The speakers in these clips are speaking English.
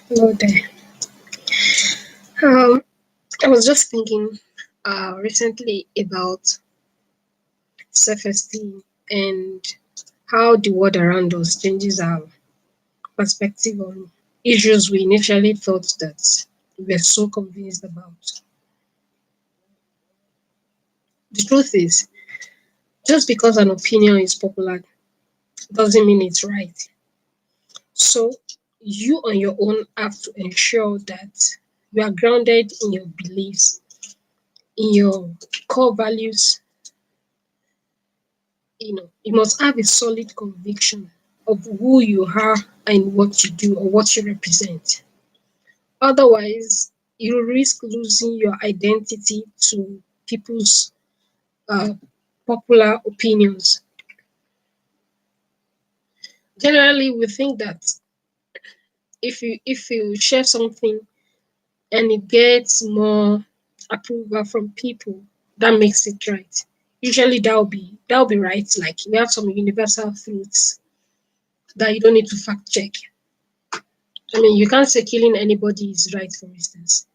Hello there. Um, I was just thinking recently about self-esteem and how the world around us changes our perspective on issues we initially thought that we were so convinced about. The truth is, just because an opinion is popular doesn't mean it's right. So you on your own have to ensure that you are grounded in your beliefs, in your core values. You must have a solid conviction of who you are and what you do or what you represent. Otherwise, you risk losing your identity to people's uh, popular opinions. Generally, we think that if you share something and it gets more approval from people, that makes it right. Usually, that'll be right. Like we have some universal truths that you don't need to fact check. I mean, you can't say killing anybody is right, for instance.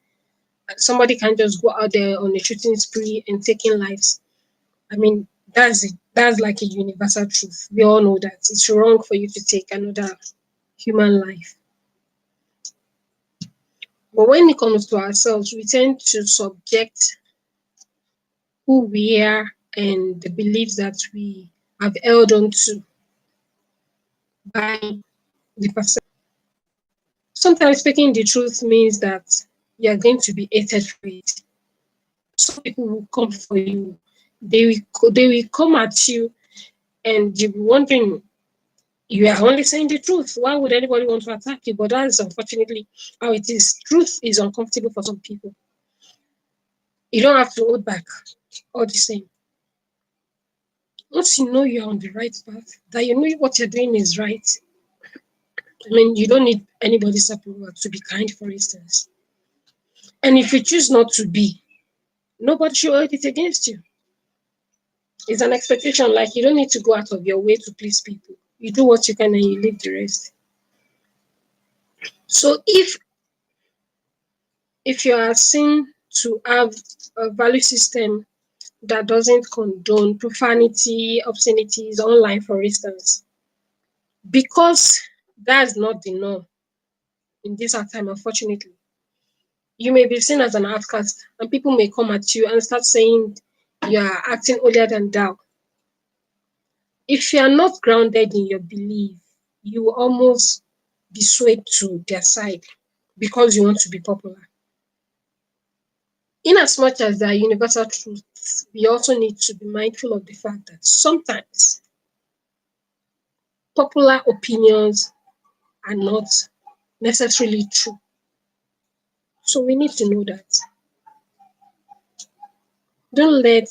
Somebody can just go out there on a shooting spree and taking lives. I mean, that's it. That's like a universal truth. We all know that it's wrong for you to take another human life. But when it comes to ourselves, we tend to subject who we are and the beliefs that we have held on to by the person. Sometimes speaking the truth means that you are going to be hated for it. Some people will come for you. They will come at you and you'll be wondering, you are only saying the truth. Why would anybody want to attack you? But that's unfortunately how it is. Truth is uncomfortable for some people. You don't have to hold back all the same. Once you know you're on the right path, that you know what you're doing is right, I mean, you don't need anybody's approval to be kind, for instance. And if you choose not to be, nobody should hold it against you. It's an expectation, like you don't need to go out of your way to please people. You do what you can and you leave the rest. So if you are seen to have a value system that doesn't condone profanity, obscenities online, for instance, because that's not the norm in this our time, unfortunately. You may be seen as an outcast, and people may come at you and start saying you are acting holier than thou. If you are not grounded in your belief, you will almost be swayed to their side because you want to be popular. In as much as there are universal truths, we also need to be mindful of the fact that sometimes popular opinions are not necessarily true. So we need to know that. Don't let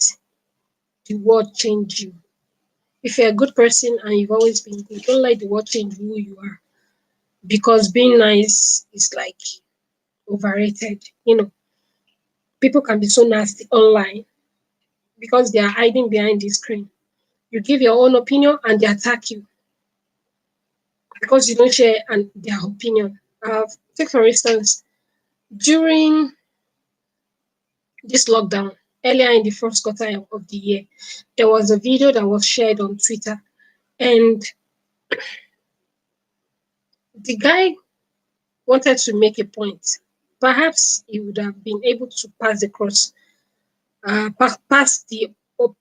the world change you. If you're a good person and you've always been good, don't let the world change who you are. Because being nice is like overrated. People can be so nasty online because they are hiding behind the screen. You give your own opinion and they attack you because you don't share their opinion. Take for instance, during this lockdown, earlier in the first quarter of the year, there was a video that was shared on Twitter, and the guy wanted to make a point. Perhaps he would have been able to pass the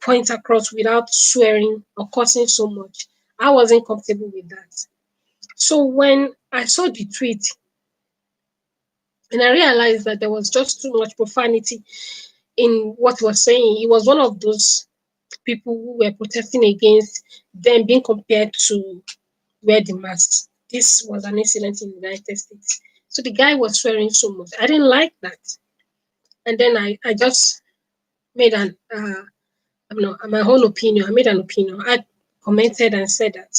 point across without swearing or cursing so much. I wasn't comfortable with that. So when I saw the tweet and I realized that there was just too much profanity in what he was saying, he was one of those people who were protesting against them being compared to wear the masks. This was an incident in the United States. So the guy was swearing so much. I didn't like that. And then I just made my own opinion. I made an opinion. I commented and said that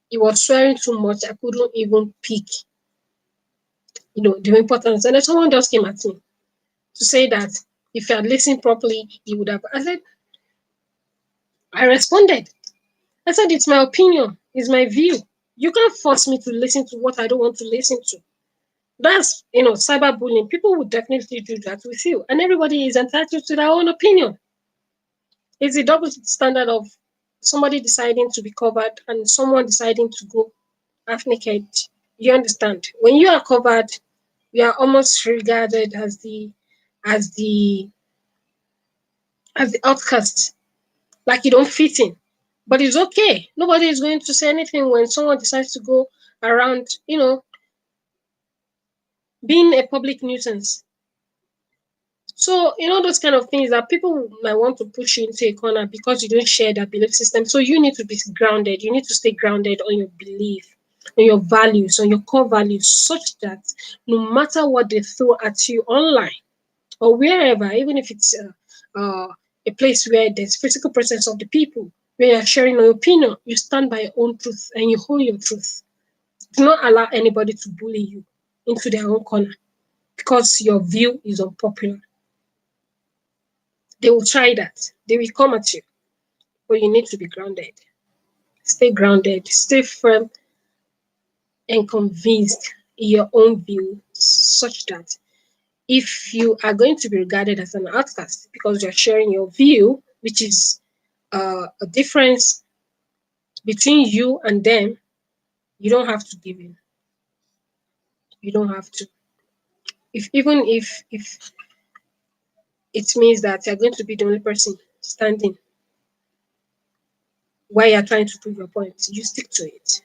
he was swearing too much. I couldn't even pick, the importance. And then someone just came at me to say that if I had listened properly, he would have. I responded. I said, it's my opinion, it's my view. You can't force me to listen to what I don't want to listen to. That's, cyberbullying. People would definitely do that with you, and everybody is entitled to their own opinion. It's a double standard of somebody deciding to be covered and someone deciding to go half naked. You understand? When you are covered, you are almost regarded as the as the outcast, like you don't fit in. But it's okay. Nobody is going to say anything when someone decides to go around, being a public nuisance. So, those kind of things that people might want to push you into a corner because you don't share their belief system. So you need to be grounded. You need to stay grounded on your belief, on your values, on your core values, such that no matter what they throw at you online or wherever, even if it's a place where there's physical presence of the people, where you're sharing your opinion, you stand by your own truth and you hold your truth. Do not allow anybody to bully you into their own corner because your view is unpopular. They will try that. They will come at you. But you need to be grounded. Stay grounded. Stay firm and convinced in your own view, such that if you are going to be regarded as an outcast because you're sharing your view, which is a difference between you and them, you don't have to give in. You don't have to. Even if it means that you're going to be the only person standing while you're trying to prove your point, you stick to it.